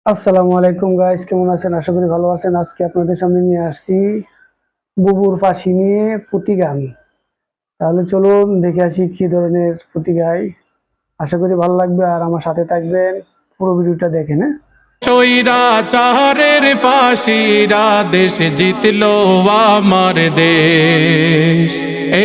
আসসালামু আলাইকুম গাইস, কেমন আছেন? আশা করি ভালো আছেন। আজকে আপনাদের সামনে নিয়ে আসছি বুবুর ফাঁসি নিয়ে পুঁতি গান। তাহলে চলুন দেখে আসি কি ধরনের পুঁতি গাই। আশা করি ভালো লাগবে আর আমার সাথে থাকবেন, পুরো ভিডিওটা দেখেন। স্বৈরাচারের ফাঁসিরা দেশ জিতলো আমার দেশ।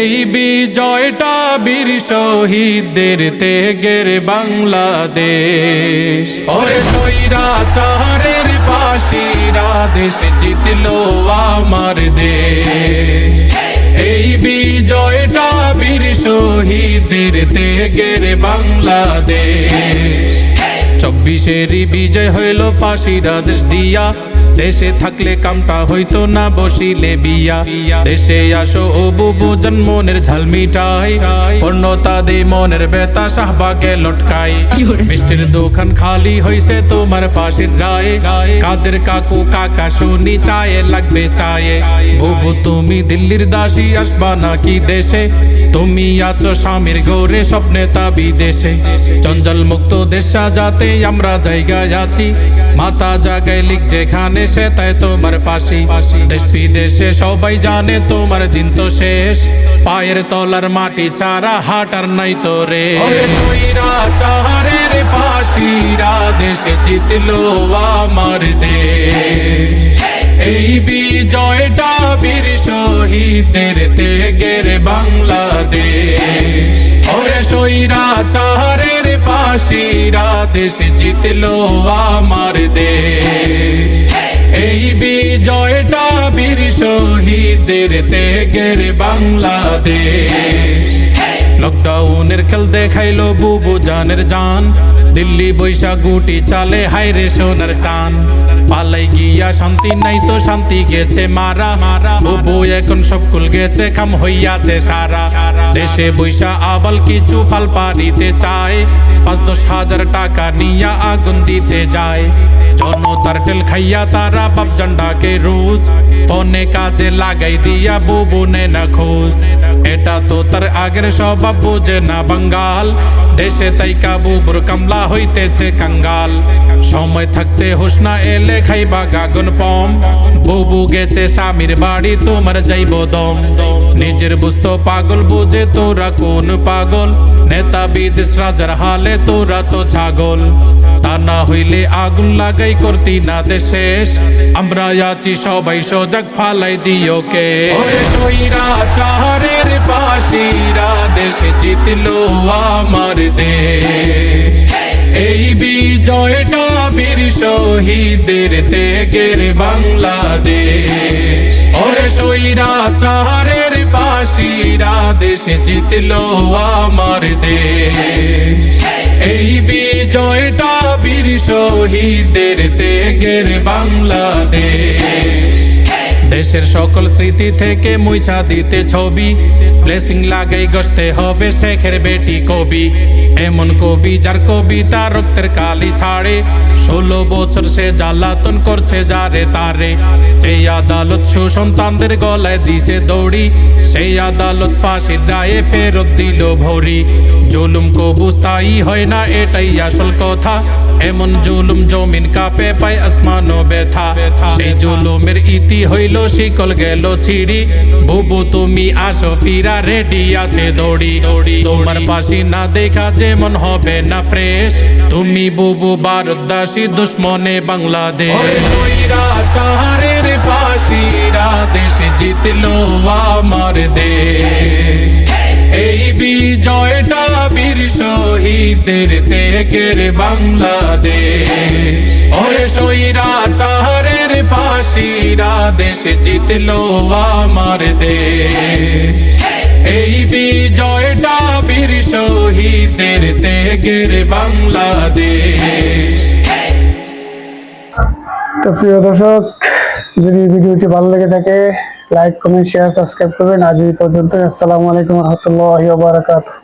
এই বিজয়টা বীর শহীদদের ত্যাগের বাংলাদেশ। ওরে স্বৈরাচারের ফাঁসিরা দেশ জিতলো আমার দেশ। এই বিজয়টা বীর শহীদদের ত্যাগের বাংলাদেশ। 24-এরই বিজয় হইল ফাঁসির আদেশ দিয়া। দেশে থাকলে কামটা হইতো না বসিলে বিয়া। দেশে আসো ও বুবু জন্মনের ঝাল মিটাই, পূর্ণতা দে মনের বেতা শাহবাগে লটকাই। মিষ্টির দোকান খালি হইছে তোমার ফাঁসির গায়ে। কাদের কাকু কাকা শুনি চায়ে লাগবে চায়ে। বুবু তুমি দিল্লির দাসী, আসবা নাকি দেশে? তুমি আছো স্বামীর গৌরে, স্বপ্নে তা বিদেশে। জঞ্জাল মুক্ত দেশ সাজাতে আমরা জায়গায় আছি। মাথা জাগায় লিখ যেখানে সে তাই তোমার ফাঁসি। দেশ বিদেশে সবাই জানে তোমার দিন তো শেষ। পায়ের তলার মাটি ছাড়া হাঁটার নাই তো রে। স্বৈরাচারের ফাঁসিরা দেশে জিতলো আমার দেশ। এই বিজয়টা বীর শহীদদের ত্যাগের বাংলাদেশ। ওরে স্বৈরাচারের ফাঁসিরা দেশ জিতলো আমার দেশ। এই বিজয়টা বীর শহীদদের ত্যাগের বাংলাদেশ। লকডাউনের খেল দেখাইলো বুবু জানের জান। দিল্লি বৈশা গুটি চালে হাইরে সোনার চান। পালাই গিয়া শান্তি নাই তো শান্তি গেছে মারা। বুবু এখন সব কুল গেছে, খাম হইয়াছে সারা। দেশে বৈশা আবাল কিছু ফাল পারিতে চায়। 5-10 হাজার টাকা নিয়া আগুন দিতে যায়। জনতার টেল খাইয়া তারা বাপ জান্ডাকে রোজ। ফোনে কাজে লাগাই দিয়া বুবু নে না খোঁজ। এটা তো তার আগের স্বভাব বুঝে না বাঙ্গাল। দেশে তাইকা বুবুর কামলা হইতেছে কাঙ্গাল। সময় থাকতে হুশ না এলে খাইবা গাগন পম। বুবু গেছে স্বামীর বাড়ি, তোমার যাইব দম। নিজের বুঝতো পাগল বুঝে তোরা কোন পাগল। নেতা বিদেশ রাজার হালে তোরা তো ছাগল। তা না হইলে আগুন লাগাই করতি না দেশ শেষ। আমরা আছি সবাই সজাগ, ফালাই দিও কে। স্বৈরাচারের ফাঁসিরা দেশ জিতলো আমার দেশ। এই বিজয়টা বীর শহীদদের ত্যাগের বাংলাদেশ। ওরে স্বৈরাচারের ফাঁসিরা দেশ জিতলো আমার দেশ। এই বিজয়টা বীর শহীদদের ত্যাগের বাংলাদেশ। দেশের সকল স্মৃতি থেকে মুছা দিতে ছবি। ব্লেসিং লাগাই গসতে হবে শেখের বেটি কবি। এমন কবি যার কবিতা রক্তের কালি ছাড়ে। 16 বছর সে জ্বালাতন করছে যারে তারে। সেই আদালত সুসন্তানদের গলায় দিছে দড়ি। সেই আদালত ফাঁসির রায়ে ফেরত দিল ভরি। জুলুম কবু স্থায়ী হয় না, এটাই আসল কথা। এমন জুলুম জমিন কাঁপে পায় আসমানও ব্যথা। সেই জুলুমের ইতি হইল শিকল গেল ছিড়ি। বুবু তুমি আসো ফিরা, রেডি আছে দড়ি। তোমার ফাঁসি না দেখা যেমন হবে না ফ্রেশ। তুমি বুবু ভারতবাসী, দুশ্মনে বাংলাদেশ। স্বৈরাচারের ফাঁসিরা দেশ জিতলো আমার দেশ। এই বিজয়টা বীর শহীদদের ত্যাগের বাংলাদেশ। ওরে স্বৈরাচারের ফাঁসিরা দেশ জিতলো আমার দেশ। এই বিজয়টা বীর শহীদদের ত্যাগের বাংলাদেশ। তো প্রিয় দর্শক, যদি ভিডিওটি ভালো লেগে থাকে লাইক, কমেন্ট, শেয়ার, সাবস্ক্রাইব করবেন। আজ এই পর্যন্ত। আসসালামু আলাইকুম ওয়া রাহমাতুল্লাহি ওয়া বারাকাতুহু।